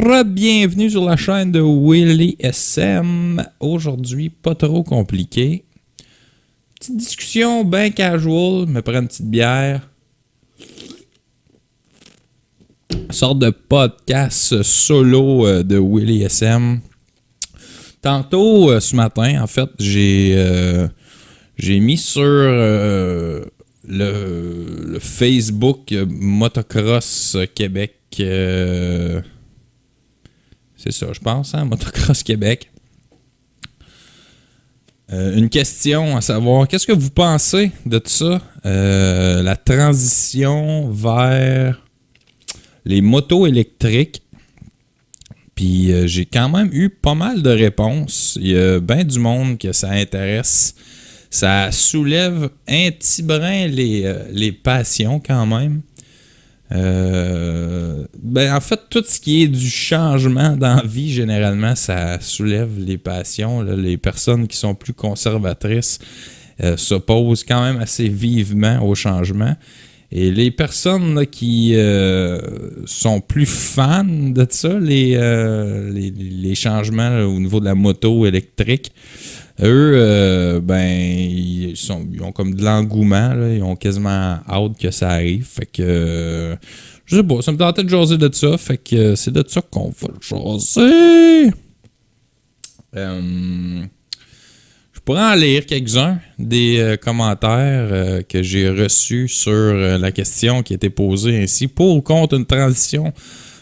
Bienvenue sur la chaîne de Willy SM. Aujourd'hui, pas trop compliqué. Petite discussion bien casual, me prends une petite bière. Sorte de podcast solo de Willy SM. Tantôt, ce matin, en fait, j'ai mis sur le Facebook Motocross Québec. C'est ça, je pense, hein, Motocross Québec. Une question à savoir, qu'est-ce que vous pensez de tout ça? La transition vers les motos électriques. Puis j'ai quand même eu pas mal de réponses. Il y a bien du monde que ça intéresse. Ça soulève un petit brin les passions quand même. En fait, tout ce qui est du changement dans la vie, généralement, ça soulève les passions. Là. Les personnes qui sont plus conservatrices s'opposent quand même assez vivement au changement. Et les personnes là, qui sont plus fans de ça, les changements là, au niveau de la moto électrique, eux, ils ont comme de l'engouement, là, ils ont quasiment hâte que ça arrive. Fait que, je sais pas, ça me tentait de jaser de ça, fait que c'est de ça qu'on va jaser. Je pourrais en lire quelques-uns des commentaires que j'ai reçus sur la question qui a été posée ainsi. Pour ou contre une transition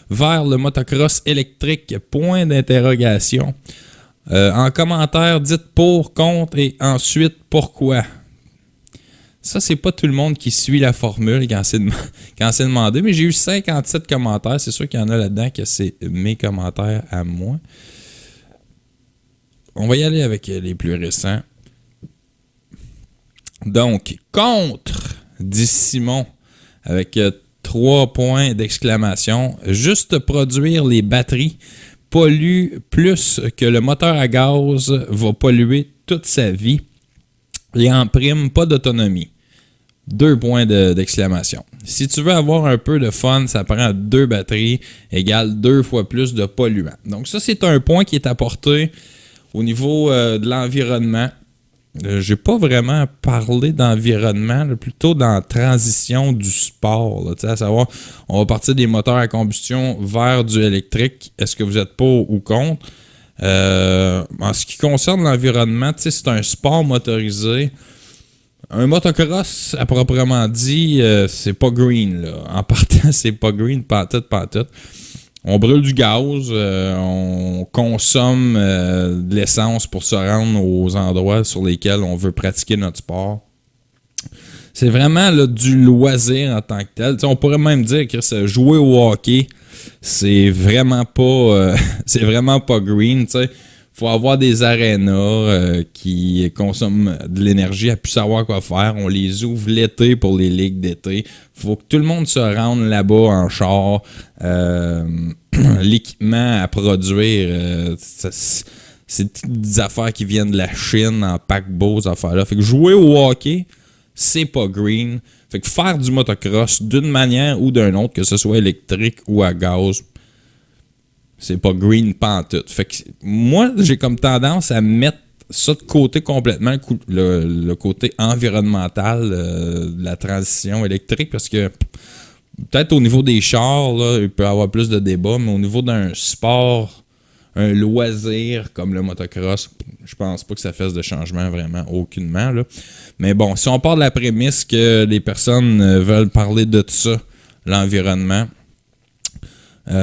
vers le motocross électrique? Point d'interrogation. En commentaire, dites pour, contre et ensuite pourquoi. Ça, c'est pas tout le monde qui suit la formule quand c'est demandé, mais j'ai eu 57 commentaires. C'est sûr qu'il y en a là-dedans que c'est mes commentaires à moi. On va y aller avec les plus récents. Donc, contre, dit Simon, avec 3 points d'exclamation. Juste produire les batteries pollue plus que le moteur à gaz va polluer toute sa vie. Et en prime, pas d'autonomie. 2 points d'exclamation. Si tu veux avoir un peu de fun, ça prend 2 batteries égale 2 fois plus de polluants. Donc ça, c'est un point qui est apporté au niveau de l'environnement. J'ai pas vraiment parlé d'environnement, là, plutôt dans la transition du sport. Là, à savoir, on va partir des moteurs à combustion vers du électrique. Est-ce que vous êtes pour ou contre? En ce qui concerne l'environnement, c'est un sport motorisé. Un motocross, à proprement dit, c'est pas green. Là. En partant, c'est pas green, pantoute. On brûle du gaz, on consomme de l'essence pour se rendre aux endroits sur lesquels on veut pratiquer notre sport. C'est vraiment là, du loisir en tant que tel. T'sais, on pourrait même dire que jouer au hockey, c'est vraiment pas green. Il faut avoir des arénas qui consomment de l'énergie à plus savoir quoi faire. On les ouvre l'été pour les ligues d'été. Faut que tout le monde se rende là-bas en char. L'équipement à produire, c'est des affaires qui viennent de la Chine en paquebot, ces affaires-là. Fait que jouer au hockey, c'est pas green. Fait que faire du motocross d'une manière ou d'une autre, que ce soit électrique ou à gaz, c'est pas green pantoute. Fait que moi, j'ai comme tendance à mettre ça de côté complètement, le côté environnemental de la transition électrique, parce que peut-être au niveau des chars, là, il peut y avoir plus de débats, mais au niveau d'un sport, un loisir comme le motocross, je pense pas que ça fasse de changement vraiment aucunement. Là. Mais bon, si on part de la prémisse que les personnes veulent parler de tout ça, l'environnement, je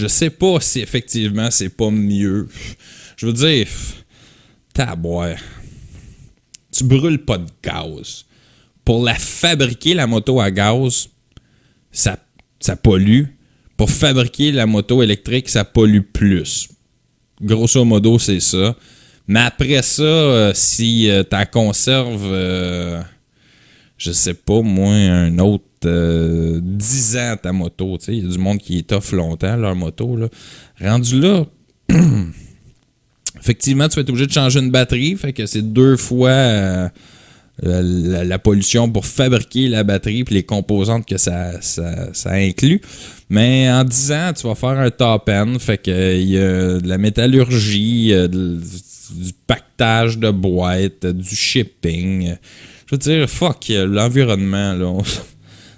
sais pas si effectivement c'est pas mieux. Je veux dire, taboire, tu brûles pas de gaz. Pour la fabriquer, la moto à gaz, ça pollue. Pour fabriquer la moto électrique, ça pollue plus. Grosso modo, c'est ça. Mais après ça, si tu conserves, je sais pas, moi, un autre 10 ans ta moto, tu sais, il y a du monde qui étoffe longtemps leur moto, là. Rendu là, effectivement, tu vas être obligé de changer une batterie, fait que c'est 2 fois la pollution pour fabriquer la batterie et les composantes que ça inclut. Mais en 10 ans, tu vas faire un top end. Fait que il y a de la métallurgie, du pactage de boîtes, du shipping. Je veux dire, fuck, l'environnement, là,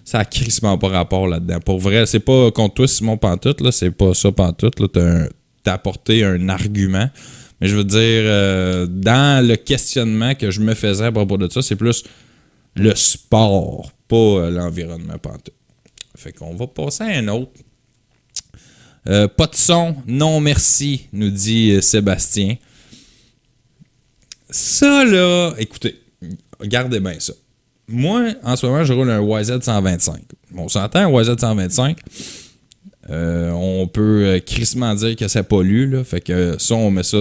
ça a crissement pas rapport là-dedans. Pour vrai, c'est pas contre toi, Simon Pantoute, là, c'est pas ça Pantoute, là, t'as apporté un argument. Mais je veux dire, dans le questionnement que je me faisais à propos de ça, c'est plus le sport, pas l'environnement Pantoute. Fait qu'on va passer à un autre. Pas de son, non merci, nous dit Sébastien. Ça, là, écoutez, regardez bien ça. Moi, en ce moment, je roule un YZ125. On s'entend, un YZ125, on peut crissement dire que ça pollue, là. Fait que ça, on met ça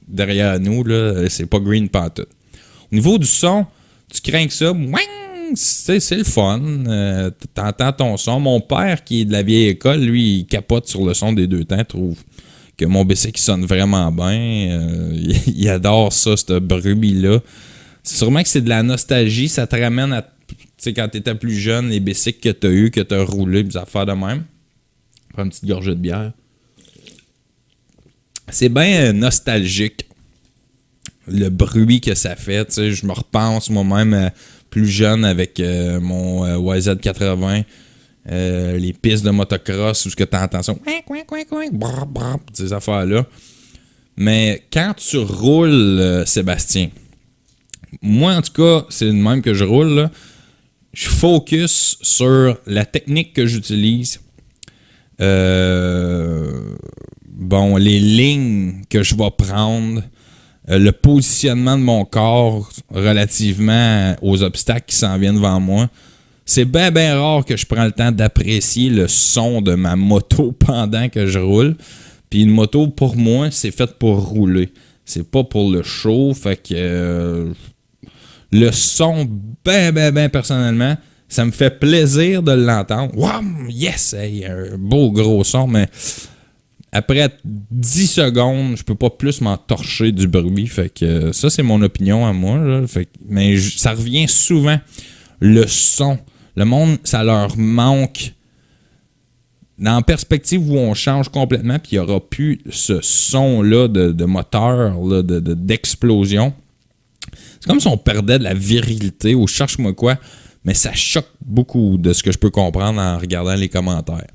derrière nous, là, c'est pas green pantoute. Au niveau du son, tu crains que ça, c'est le fun. T'entends ton son. Mon père, qui est de la vieille école, lui, il capote sur le son des deux temps, trouve que mon BC qui sonne vraiment bien. Il adore ça, ce bruit-là. C'est sûrement que c'est de la nostalgie. Ça te ramène à, tu sais, quand t'étais plus jeune, les bicycles que t'as eu, que t'as roulé, des affaires de même. Prends une petite gorgée de bière. C'est bien nostalgique, le bruit que ça fait. Tu sais, je me repense moi-même plus jeune avec mon YZ80. Les pistes de motocross où tu entends ça, ces affaires-là. Mais quand tu roules, Sébastien, moi en tout cas, c'est le même que je roule, là. Je focus sur la technique que j'utilise, les lignes que je vais prendre, le positionnement de mon corps relativement aux obstacles qui s'en viennent devant moi. C'est bien rare que je prends le temps d'apprécier le son de ma moto pendant que je roule. Puis une moto, pour moi, c'est faite pour rouler. C'est pas pour le show. Fait que le son, ben personnellement, ça me fait plaisir de l'entendre. Wow, yes! Hey, un beau gros son, mais après 10 secondes, je peux pas plus m'en torcher du bruit. Fait que ça, c'est mon opinion à moi. Là. Fait que, mais ça revient souvent, le son. Le monde, ça leur manque dans la perspective où on change complètement, puis il n'y aura plus ce son-là de moteur, là, d'explosion. C'est comme si on perdait de la virilité ou cherche-moi quoi, mais ça choque beaucoup de ce que je peux comprendre en regardant les commentaires.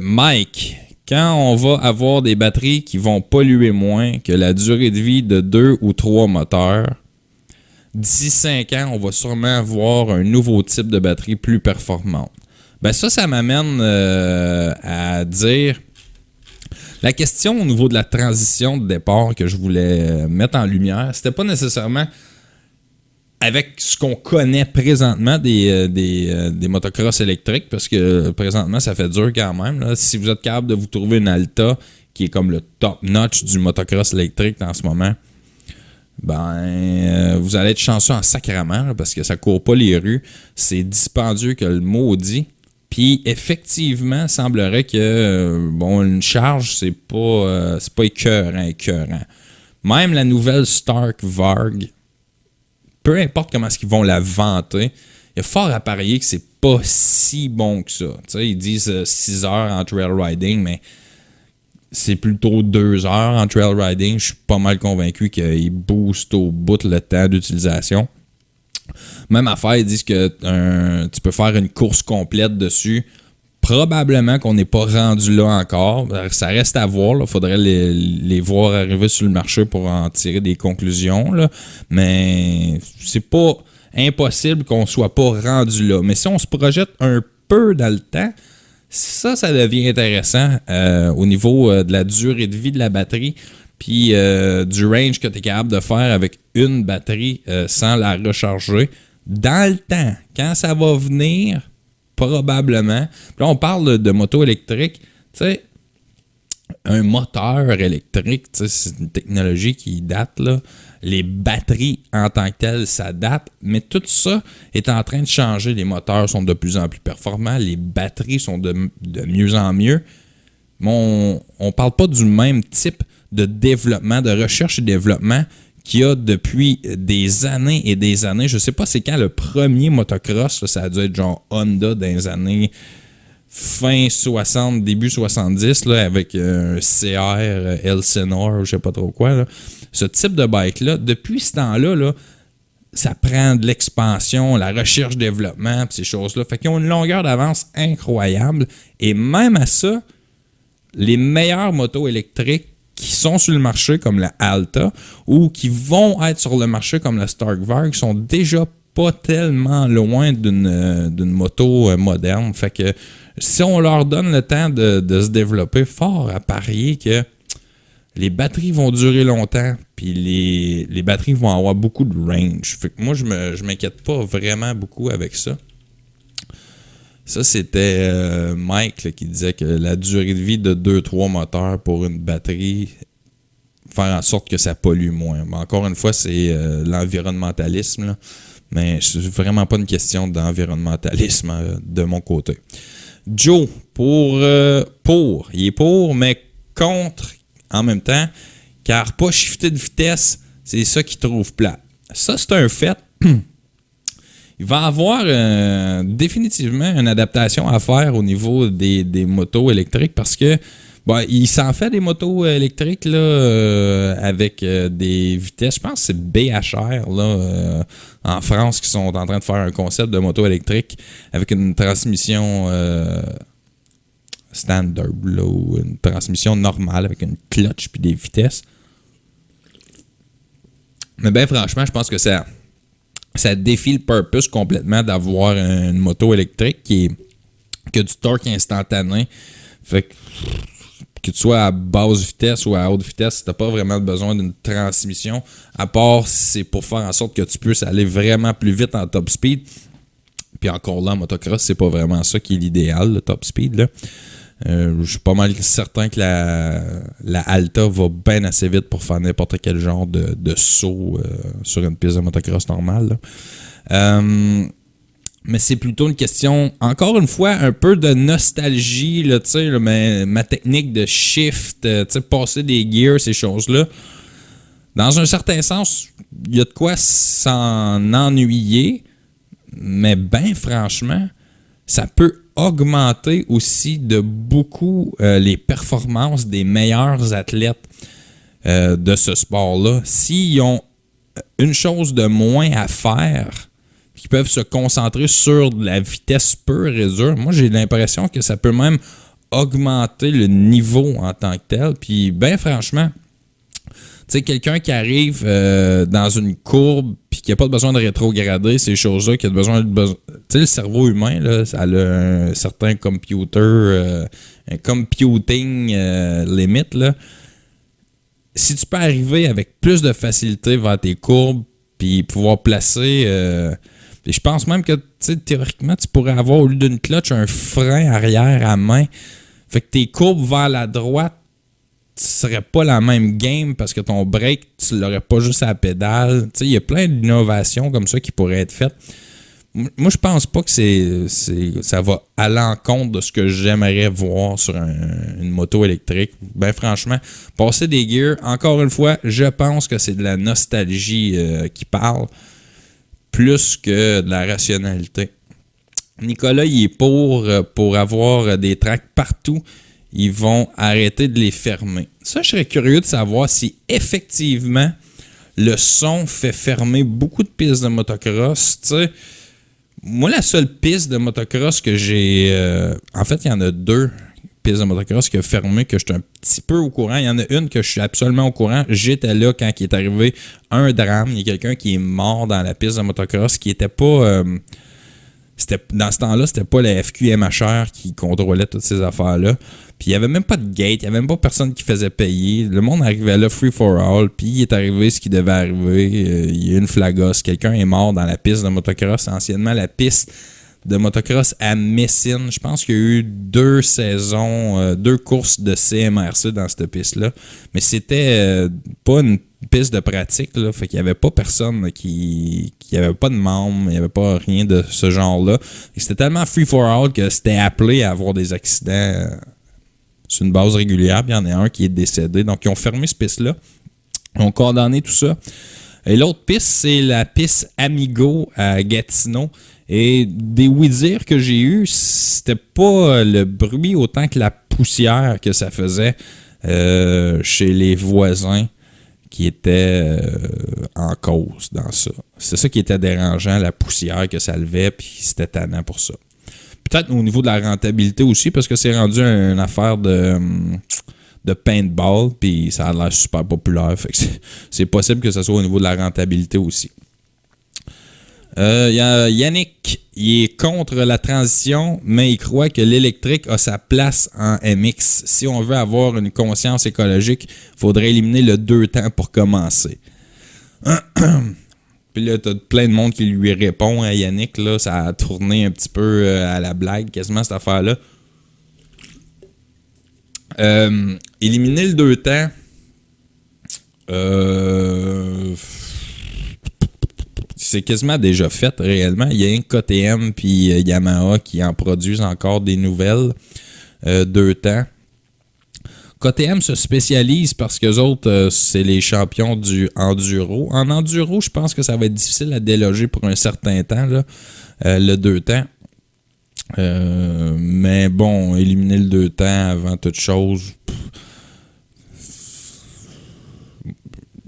Mike, quand on va avoir des batteries qui vont polluer moins que la durée de vie de 2 ou 3 moteurs, d'ici 5 ans, on va sûrement avoir un nouveau type de batterie plus performante. Ben ça m'amène à dire la question au niveau de la transition de départ que je voulais mettre en lumière, c'était pas nécessairement avec ce qu'on connaît présentement des motocross électriques, parce que présentement, ça fait dur quand même. Là. Si vous êtes capable de vous trouver une Alta, qui est comme le top-notch du motocross électrique en ce moment, vous allez être chanceux en sacrament, là, parce que ça court pas les rues. C'est dispendieux que le maudit. Puis effectivement, il semblerait que une charge, c'est pas écœurant. Même la nouvelle Stark Varg, peu importe comment est-ce qu'ils vont la vanter, il y a fort à parier que c'est pas si bon que ça. T'sais, ils disent 6 heures en trail riding, mais c'est plutôt 2 heures en trail riding. Je suis pas mal convaincu qu'ils boostent au bout le temps d'utilisation. Même affaire, ils disent que tu peux faire une course complète dessus. Probablement qu'on n'est pas rendu là encore. Ça reste à voir. Il faudrait les voir arriver sur le marché pour en tirer des conclusions. Là. Mais c'est pas impossible qu'on soit pas rendu là. Mais si on se projette un peu dans le temps, ça devient intéressant au niveau de la durée de vie de la batterie. Puis du range que tu es capable de faire avec une batterie sans la recharger. Dans le temps, quand ça va venir, probablement. Puis là, on parle de moto électrique. Tu sais, un moteur électrique, c'est une technologie qui date, là. Les batteries en tant que telles, ça date. Mais tout ça est en train de changer. Les moteurs sont de plus en plus performants. Les batteries sont de mieux en mieux. Mais on ne parle pas du même type de développement, de recherche et développement qu'il y a depuis des années et des années. Je sais pas c'est quand le premier motocross, là, ça a dû être genre Honda dans les années fin 60, début 70, là, avec un CR Elsinore, je sais pas trop quoi. Là. Ce type de bike-là, depuis ce temps-là, là, ça prend de l'expansion, la recherche-développement, ces choses-là. Fait qu'ils ont une longueur d'avance incroyable. Et même à ça, les meilleures motos électriques qui sont sur le marché, comme la Alta, ou qui vont être sur le marché, comme la Stark Varg, sont déjà pas tellement loin d'une moto moderne. Fait que si on leur donne le temps de se développer, fort à parier que les batteries vont durer longtemps, puis les batteries vont avoir beaucoup de range. Fait que moi, je m'inquiète pas vraiment beaucoup avec ça. Ça, c'était Mike là, qui disait que la durée de vie de 2-3 moteurs pour une batterie, faire en sorte que ça pollue moins. Mais encore une fois, c'est l'environnementalisme, là. Mais c'est vraiment pas une question d'environnementalisme de mon côté. Joe, il est pour, mais contre en même temps, car pas shifter de vitesse, c'est ça qu'il trouve plate. Ça, c'est un fait. Il va avoir définitivement une adaptation à faire au niveau des motos électriques parce que il s'en fait des motos électriques là, avec des vitesses. Je pense que c'est BHR là, en France qui sont en train de faire un concept de moto électrique avec une transmission standard là, ou une transmission normale avec une clutch puis des vitesses. Mais ben franchement, je pense que ça défie le purpose complètement d'avoir une moto électrique qui a du torque instantané. Fait que tu sois à basse vitesse ou à haute vitesse, tu n'as pas vraiment besoin d'une transmission, à part si c'est pour faire en sorte que tu puisses aller vraiment plus vite en top speed. Puis encore là, en motocross, c'est pas vraiment ça qui est l'idéal, le top speed, là. Je suis pas mal certain que la Alta va bien assez vite pour faire n'importe quel genre de saut sur une piste de motocross normale. Mais c'est plutôt une question, encore une fois, un peu de nostalgie, là, là, ma technique de shift, passer des gears, ces choses-là. Dans un certain sens, il y a de quoi s'en ennuyer, mais ben franchement, ça peut augmenter aussi de beaucoup les performances des meilleurs athlètes de ce sport-là. S'ils ont une chose de moins à faire, qui peuvent se concentrer sur de la vitesse pure et dure, moi j'ai l'impression que ça peut même augmenter le niveau en tant que tel. Puis ben franchement, tu sais, quelqu'un qui arrive dans une courbe puis qui n'a pas besoin de rétrograder, ces choses-là, qui a besoin de... Tu sais, le cerveau humain, là, ça a un certain un computing limit, là. Si tu peux arriver avec plus de facilité vers tes courbes puis pouvoir placer... puis je pense même que, tu sais, théoriquement, tu pourrais avoir, au lieu d'une clutch, un frein arrière à main. Fait que tes courbes vers la droite, ce serait pas la même game parce que ton break, tu l'aurais pas juste à la pédale. Tu sais, il y a plein d'innovations comme ça qui pourraient être faites. Moi, je pense pas que ça va à l'encontre de ce que j'aimerais voir sur une moto électrique. Ben franchement, passer des gears, encore une fois, je pense que c'est de la nostalgie qui parle plus que de la rationalité. Nicolas, il est pour avoir des tracks partout. Ils vont arrêter de les fermer. Ça, je serais curieux de savoir si effectivement le son fait fermer beaucoup de pistes de motocross. Tu sais, moi, la seule piste de motocross que j'ai... en fait, il y en a 2 pistes de motocross qui ont fermé, que je suis un petit peu au courant. Il y en a une que je suis absolument au courant. J'étais là quand il est arrivé un drame. Il y a quelqu'un qui est mort dans la piste de motocross qui était pas... dans ce temps-là, c'était pas la FQMHR qui contrôlait toutes ces affaires-là. Puis il n'y avait même pas de gate, il n'y avait même pas personne qui faisait payer. Le monde arrivait là, free for all, puis il est arrivé ce qui devait arriver. Il y a eu une flagosse, quelqu'un est mort dans la piste de motocross. Anciennement, la piste de motocross à Messine. Je pense qu'il y a eu 2 saisons, 2 courses de CMRC dans cette piste-là. Mais c'était pas une piste de pratique, là. Fait qu'il n'y avait pas personne qui avait pas de membres, il n'y avait pas rien de ce genre-là. Et c'était tellement free for all que c'était appelé à avoir des accidents sur une base régulière. Puis il y en a un qui est décédé. Donc, ils ont fermé cette piste-là. ont condamné tout ça. Et l'autre piste, c'est la piste Amigo à Gatineau. Et des oui-dire que j'ai eu, c'était pas le bruit autant que la poussière que ça faisait chez les voisins qui étaient en cause dans ça. C'est ça qui était dérangeant, la poussière que ça levait, puis c'était tannant pour ça. Peut-être au niveau de la rentabilité aussi, parce que c'est rendu une affaire de paintball, puis ça a l'air super populaire. Fait que c'est possible que ce soit au niveau de la rentabilité aussi. Y a Yannick, il est contre la transition, mais il croit que l'électrique a sa place en MX. Si on veut avoir une conscience écologique, il faudrait éliminer le 2 temps pour commencer. Puis là, t'as plein de monde qui lui répond à Yannick. Là, ça a tourné un petit peu à la blague, quasiment, cette affaire-là. Éliminer le 2 temps, c'est quasiment déjà fait réellement. Il y a un KTM puis Yamaha qui en produisent encore des nouvelles 2 temps. KTM se spécialise parce qu'eux autres, c'est les champions du enduro. En enduro, je pense que ça va être difficile à déloger pour un certain temps, là, le 2 temps. Mais bon, éliminer le 2 temps avant toute chose.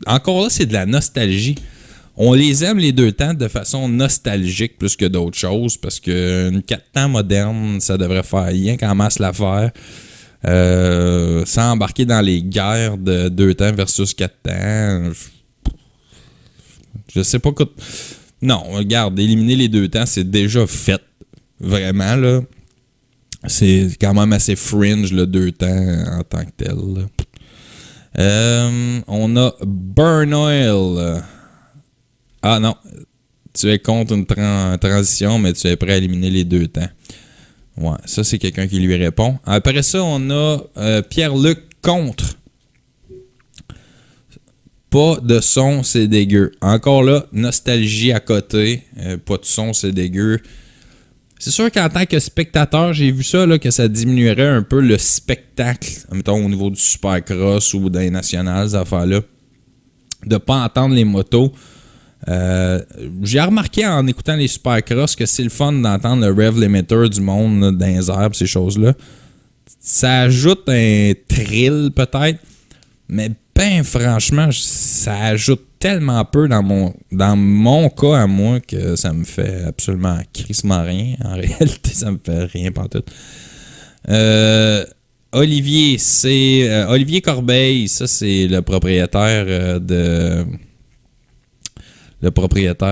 Encore là, c'est de la nostalgie. On les aime les 2 temps de façon nostalgique plus que d'autres choses parce qu'une 4 temps moderne, ça devrait faire rien qu'en masse l'affaire. Sans embarquer dans les guerres de 2 temps versus 4 temps. Je sais pas quoi. Non, regarde, éliminer les 2 temps, c'est déjà fait. Vraiment, là. C'est quand même assez fringe, le 2 temps en tant que tel. On a Burn Oil. Ah non, tu es contre une transition, mais tu es prêt à éliminer les 2 temps. Ouais, ça, c'est quelqu'un qui lui répond. Après ça, on a Pierre-Luc contre. Pas de son, c'est dégueu. Encore là, nostalgie à côté. Pas de son, c'est dégueu. C'est sûr qu'en tant que spectateur, j'ai vu ça, là, que ça diminuerait un peu le spectacle, mettons au niveau du Supercross ou des nationales, ces affaires-là. De pas entendre les motos. J'ai remarqué en écoutant les Supercross que c'est le fun d'entendre le rev limiter du monde là, dans les airs, ces choses-là. Ça ajoute un thrill peut-être, mais ben franchement, ça ajoute tellement peu dans mon cas à moi que ça me fait absolument crissement rien. En réalité, ça me fait rien pantoute. Olivier, c'est Olivier Corbeil, ça c'est le propriétaire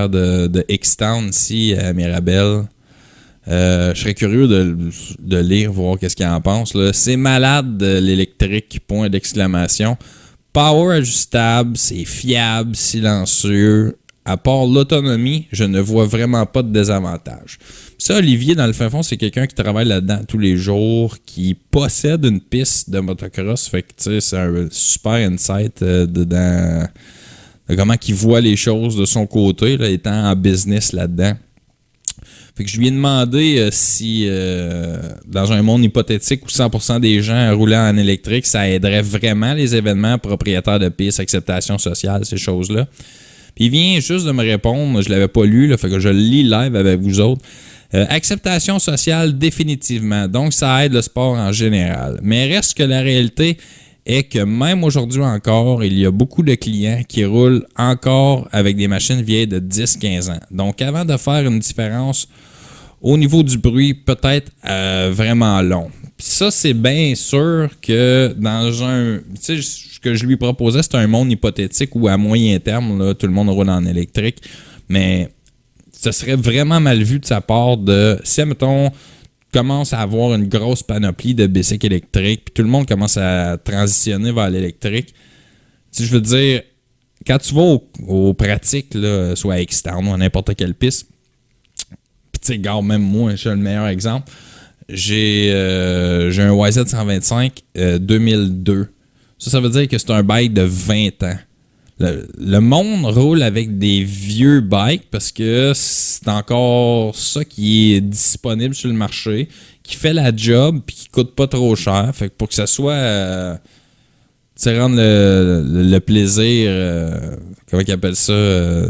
de X-Town ici à Mirabel. Je serais curieux de lire, voir qu'est-ce qu'il en pense. Là. C'est malade l'électrique, point d'exclamation. Power ajustable, c'est fiable, silencieux. À part l'autonomie, je ne vois vraiment pas de désavantage. Ça, Olivier, dans le fin fond, c'est quelqu'un qui travaille là-dedans tous les jours, qui possède une piste de motocross. Fait que, tu sais, c'est un super insight dedans, de comment il voit les choses de son côté, là, étant en business là-dedans. Fait que je lui ai demandé si, dans un monde hypothétique où 100% des gens roulaient en électrique, ça aiderait vraiment les événements propriétaires de pistes, acceptation sociale, ces choses-là. Puis il vient juste de me répondre, je l'avais pas lu, là, fait que je le lis live avec vous autres. Acceptation sociale, définitivement. Donc, ça aide le sport en général. Mais reste que la réalité est que même aujourd'hui encore, il y a beaucoup de clients qui roulent encore avec des machines vieilles de 10-15 ans. Donc, avant de faire une différence au niveau du bruit, peut-être vraiment long. Puis ça, c'est bien sûr que dans un... Tu sais, ce que je lui proposais, c'est un monde hypothétique où à moyen terme, là, tout le monde roule en électrique. Mais ce serait vraiment mal vu de sa part de... Si, mettons, commence à avoir une grosse panoplie de bicycles électriques, puis tout le monde commence à transitionner vers l'électrique. Tu sais, je veux dire, quand tu vas aux pratiques, là, soit à X-Town ou à n'importe quelle piste, puis tu sais, regarde, même moi, je suis le meilleur exemple, j'ai un YZ125 2002. Ça veut dire que c'est un bike de 20 ans. Le monde roule avec des vieux bikes parce que c'est encore ça qui est disponible sur le marché, qui fait la job puis qui coûte pas trop cher. Fait que pour que ça soit rendre le plaisir, comment ils appellent ça,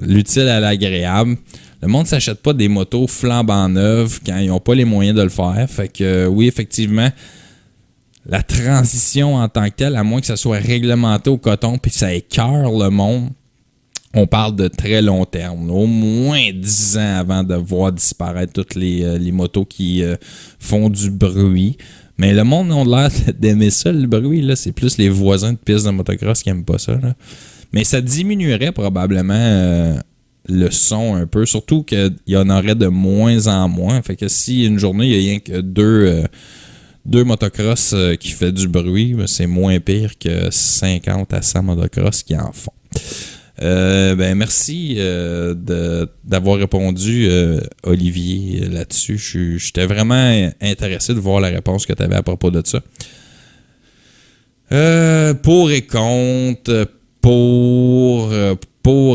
l'utile à l'agréable. Le monde ne s'achète pas des motos flambant neuves quand ils n'ont pas les moyens de le faire. Fait que oui, effectivement, la transition en tant que telle, à moins que ça soit réglementé au coton puis que ça écœure le monde, on parle de très long terme. Au moins 10 ans avant de voir disparaître toutes les motos qui font du bruit. Mais le monde a l'air d'aimer ça, le bruit. Là. C'est plus les voisins de pistes de motocross qui n'aiment pas ça. Là. Mais ça diminuerait probablement le son un peu. Surtout qu'il y en aurait de moins en moins. Fait que si une journée, il n'y a rien que deux motocross qui fait du bruit, c'est moins pire que 50 à 100 motocross qui en font. Merci d'avoir répondu, Olivier, là-dessus. J'étais vraiment intéressé de voir la réponse que tu avais à propos de ça. Pour et contre, pour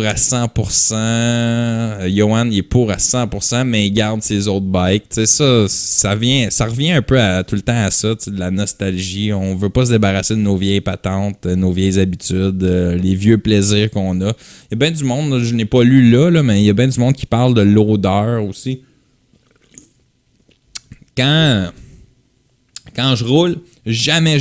à 100%. Johan, il est pour à 100%, mais il garde ses autres bikes. Tu sais, ça revient un peu tout le temps à ça, de la nostalgie. On veut pas se débarrasser de nos vieilles patentes, nos vieilles habitudes, les vieux plaisirs qu'on a. Il y a bien du monde, là, je n'ai pas lu là, mais il y a bien du monde qui parle de l'odeur aussi. Quand je roule, jamais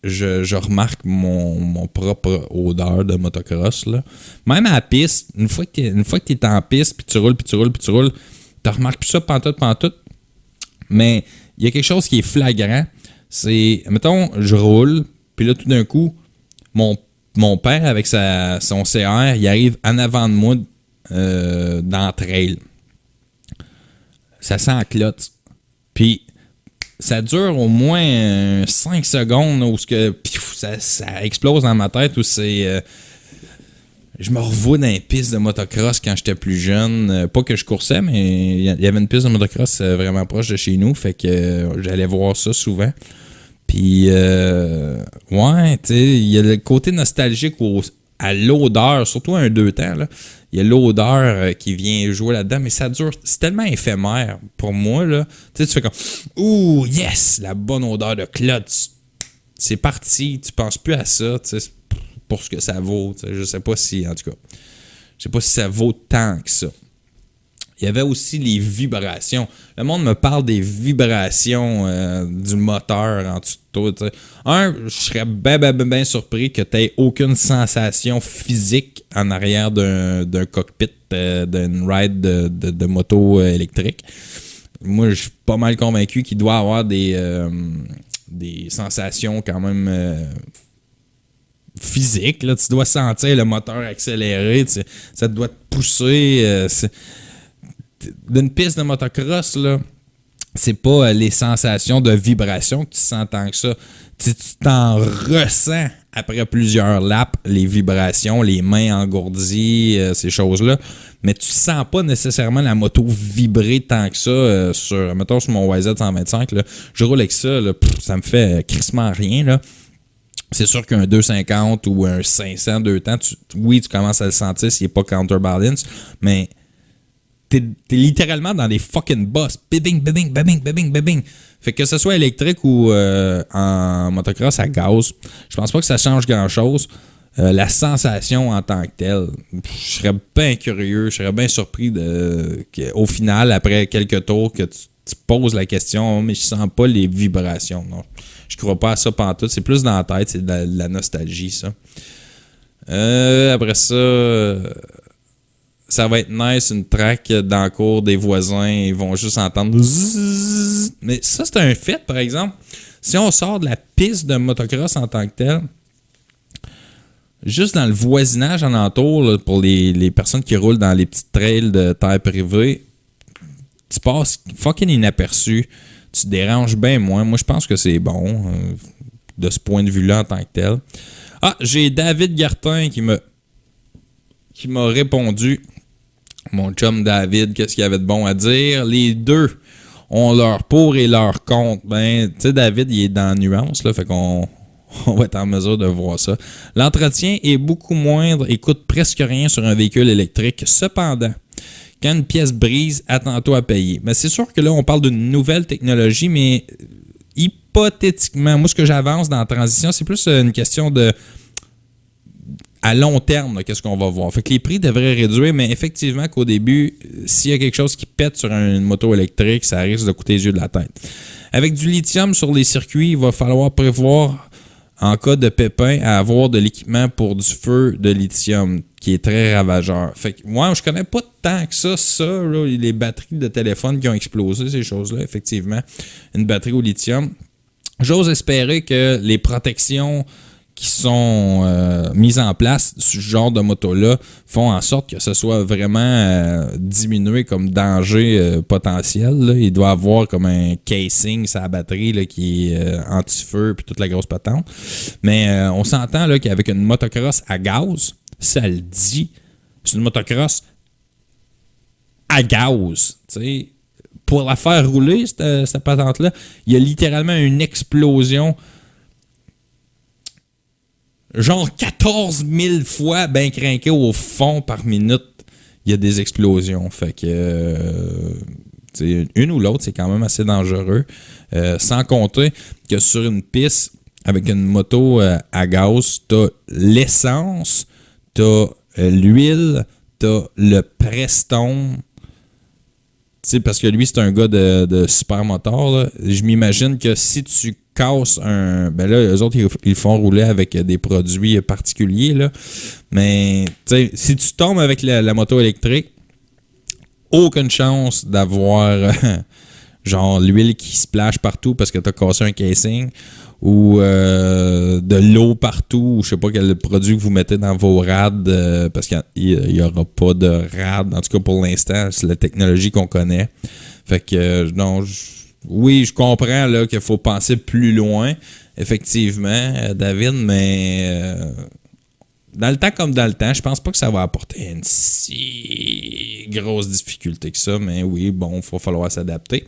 je remarque mon propre odeur de motocross. Là. Même à la piste, une fois que tu es en piste, puis tu roules, tu remarques plus ça pantoute. Mais il y a quelque chose qui est flagrant. C'est, mettons, je roule, puis là, tout d'un coup, mon père, avec son CR, il arrive en avant de moi dans le trail. Ça sent la clotte. Puis, ça dure au moins 5 secondes où ça explose dans ma tête. Où c'est, je me revois dans les pistes de motocross quand j'étais plus jeune. Pas que je coursais, mais il y avait une piste de motocross vraiment proche de chez nous. Fait que j'allais voir ça souvent. Puis, ouais, tu sais, il y a le côté nostalgique à l'odeur, surtout un 2 temps, là. Il y a l'odeur qui vient jouer là-dedans, mais ça dure. C'est tellement éphémère pour moi, là. Tu sais, tu fais comme « Ouh, yes! La bonne odeur de clotte! » C'est parti, tu penses plus à ça, tu sais, pour ce que ça vaut. Tu sais, je sais pas si, en tout cas, je sais pas si ça vaut tant que ça. Il y avait aussi les vibrations. Le monde me parle des vibrations du moteur en dessous de toi. T'sais. Je serais bien surpris que tu n'aies aucune sensation physique en arrière d'un cockpit, d'une ride de moto électrique. Moi, je suis pas mal convaincu qu'il doit avoir des sensations quand même physiques. Là. Tu dois sentir le moteur accélérer. Ça doit te pousser. D'une piste de motocross, là, c'est pas les sensations de vibration que tu sens tant que ça. Tu t'en ressens après plusieurs laps, les vibrations, les mains engourdies, ces choses-là. Mais tu sens pas nécessairement la moto vibrer tant que ça. Mettons sur mon YZ 125, là, je roule avec ça, là, ça me fait crissement rien. Là. C'est sûr qu'un 250 ou un 500 2 temps, tu commences à le sentir s'il n'est pas counterbalance, mais t'es littéralement dans des fucking bosses. Bing. Fait que ce soit électrique ou en motocross à gaz, je pense pas que ça change grand-chose. La sensation en tant que telle, je serais bien curieux, je serais bien surpris qu'au final, après quelques tours, que tu poses la question, mais je sens pas les vibrations. Non, je crois pas à ça pantoute. C'est plus dans la tête, c'est de la nostalgie, ça. Après ça... Ça va être nice, une track dans la cour des voisins, ils vont juste entendre zzzz. Mais ça, c'est un fait, par exemple. Si on sort de la piste de motocross en tant que tel, juste dans le voisinage alentour, là, pour les personnes qui roulent dans les petites trails de terre privée, tu passes fucking inaperçu. Tu te déranges bien moins. Moi, je pense que c'est bon de ce point de vue-là en tant que tel. Ah, j'ai David Gartin qui m'a répondu. Mon chum David, qu'est-ce qu'il y avait de bon à dire? Les deux ont leur pour et leur contre. Ben, tu sais, David, il est dans nuance, là, fait qu'on va être en mesure de voir ça. L'entretien est beaucoup moindre et coûte presque rien sur un véhicule électrique. Cependant, quand une pièce brise, attends-toi à payer. Mais c'est sûr que là, on parle d'une nouvelle technologie, mais hypothétiquement, moi, ce que j'avance dans la transition, c'est plus une question de à long terme, là, qu'est-ce qu'on va voir. Fait que les prix devraient réduire, mais effectivement qu'au début, s'il y a quelque chose qui pète sur une moto électrique, ça risque de coûter les yeux de la tête. Avec du lithium sur les circuits, il va falloir prévoir, en cas de pépin, à avoir de l'équipement pour du feu de lithium, qui est très ravageur. Fait que moi, je connais pas tant que ça, là, les batteries de téléphone qui ont explosé, ces choses-là, effectivement. Une batterie au lithium. J'ose espérer que les protections qui sont mises en place sur ce genre de moto-là font en sorte que ce soit vraiment diminué comme danger potentiel. Là. Il doit avoir comme un casing sur la batterie là, qui est anti-feu puis toute la grosse patente. Mais on s'entend là, qu'avec une motocross à gaz, ça le dit, c'est une motocross à gaz. T'sais. Pour la faire rouler, cette patente-là, il y a littéralement une explosion genre 14 000 fois ben crinqué au fond par minute. Il y a des explosions. Fait que une ou l'autre, c'est quand même assez dangereux. Sans compter que sur une piste avec une moto à gaz, t'as l'essence, t'as l'huile, t'as le Preston. Parce que lui, c'est un gars de super moteur. Là. Je m'imagine que si tu casses un... Ben là, eux autres, ils font rouler avec des produits particuliers. Là. Mais si tu tombes avec la moto électrique, aucune chance d'avoir genre l'huile qui splash partout parce que tu as cassé un casing ou de l'eau partout ou je sais pas quel produit que vous mettez dans vos rads parce qu'il n'y aura pas de rad. En tout cas, pour l'instant, c'est la technologie qu'on connaît. Fait que non, oui, je comprends là, qu'il faut penser plus loin, effectivement, David, mais dans le temps comme dans le temps, je pense pas que ça va apporter une si grosse difficulté que ça, mais oui, bon, il va falloir s'adapter.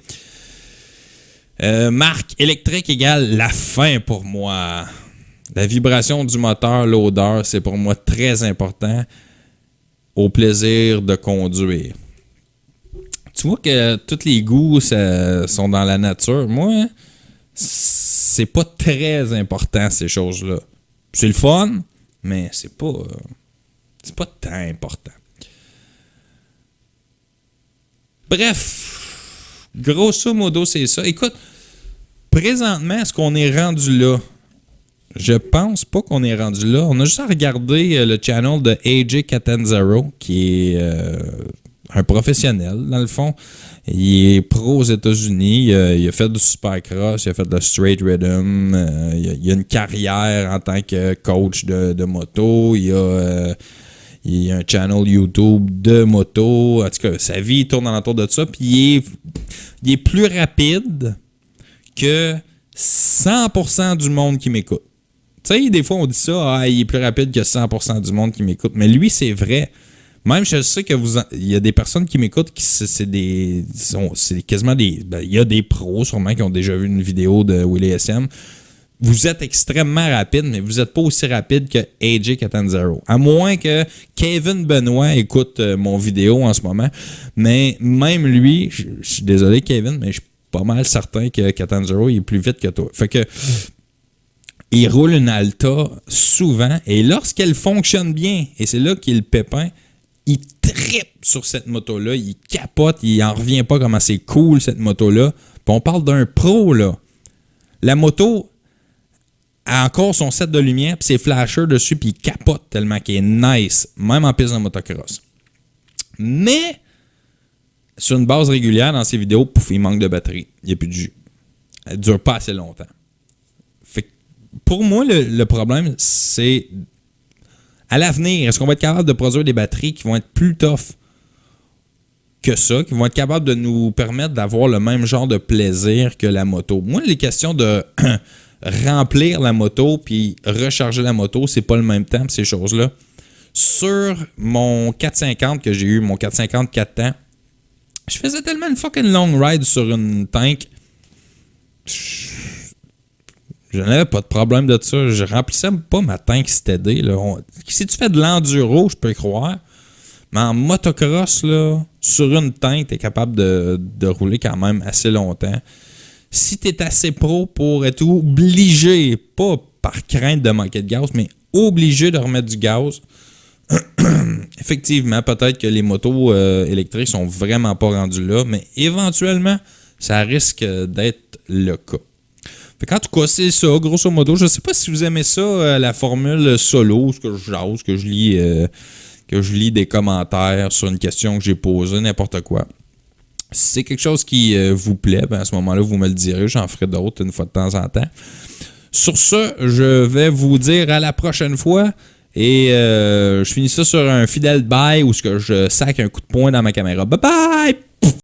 Marque électrique égale la fin pour moi. La vibration du moteur, l'odeur, c'est pour moi très important au plaisir de conduire. Tu vois que tous les goûts sont dans la nature. Moi, c'est pas très important ces choses-là. C'est le fun, mais c'est pas tant important. Bref, grosso modo, c'est ça. Écoute, présentement, est-ce qu'on est rendu là? Je pense pas qu'on est rendu là. On a juste à regarder le channel de AJ Catanzaro, qui est un professionnel, dans le fond. Il est pro aux États-Unis. Il a fait du supercross, il a fait de straight rhythm. Il a une carrière en tant que coach de moto. Il y a un channel YouTube de moto. En tout cas, sa vie tourne alentour de ça. Puis il est plus rapide que 100% du monde qui m'écoute. Tu sais, des fois, on dit ça, il est plus rapide que 100% du monde qui m'écoute. Mais lui, c'est vrai. Même, je sais que il y a des personnes qui m'écoutent qui c'est quasiment des... Ben, il y a des pros, sûrement, qui ont déjà vu une vidéo de Willy SM. Vous êtes extrêmement rapide, mais vous n'êtes pas aussi rapide que AJ Catanzaro. À moins que Kevin Benoit écoute mon vidéo en ce moment. Mais même lui, je suis désolé, Kevin, mais je suis pas mal certain que Catanzaro il est plus vite que toi. Fait que il roule une Alta souvent et lorsqu'elle fonctionne bien, et c'est là qu'il est le pépin, il trippe sur cette moto-là, il capote, il en revient pas comment c'est cool cette moto-là. Puis on parle d'un pro, là. La moto a encore son set de lumière, puis ses flashers dessus, puis il capote tellement qu'il est nice, même en piste de motocross. Mais sur une base régulière, dans ses vidéos, pouf, il manque de batterie. Il n'y a plus de jus. Elle ne dure pas assez longtemps. Fait que pour moi, le problème, c'est à l'avenir, est-ce qu'on va être capable de produire des batteries qui vont être plus tough que ça, qui vont être capables de nous permettre d'avoir le même genre de plaisir que la moto? Moi, les questions de remplir la moto puis recharger la moto, c'est pas le même temps, ces choses-là. Sur mon 450 que j'ai eu, mon 450 4 temps, je faisais tellement une fucking long ride sur une tank. Je n'avais pas de problème de ça. Je remplissais pas ma tank steady. Là. Si tu fais de l'enduro, je peux y croire. Mais en motocross, là, sur une tank, tu es capable de rouler quand même assez longtemps. si tu es assez pro pour être obligé, pas par crainte de manquer de gaz, mais obligé de remettre du gaz, effectivement, peut-être que les motos électriques sont vraiment pas rendues là, mais éventuellement, ça risque d'être le cas. Fait en tout cas, c'est ça, grosso modo. Je sais pas si vous aimez ça, la formule solo, ce que je jase, que je lis des commentaires sur une question que j'ai posée, n'importe quoi. Si c'est quelque chose qui vous plaît, ben à ce moment-là, vous me le direz. J'en ferai d'autres une fois de temps en temps. Sur ce, je vais vous dire à la prochaine fois. Et je finis ça sur un fidèle bye où je sac un coup de poing dans ma caméra. Bye bye!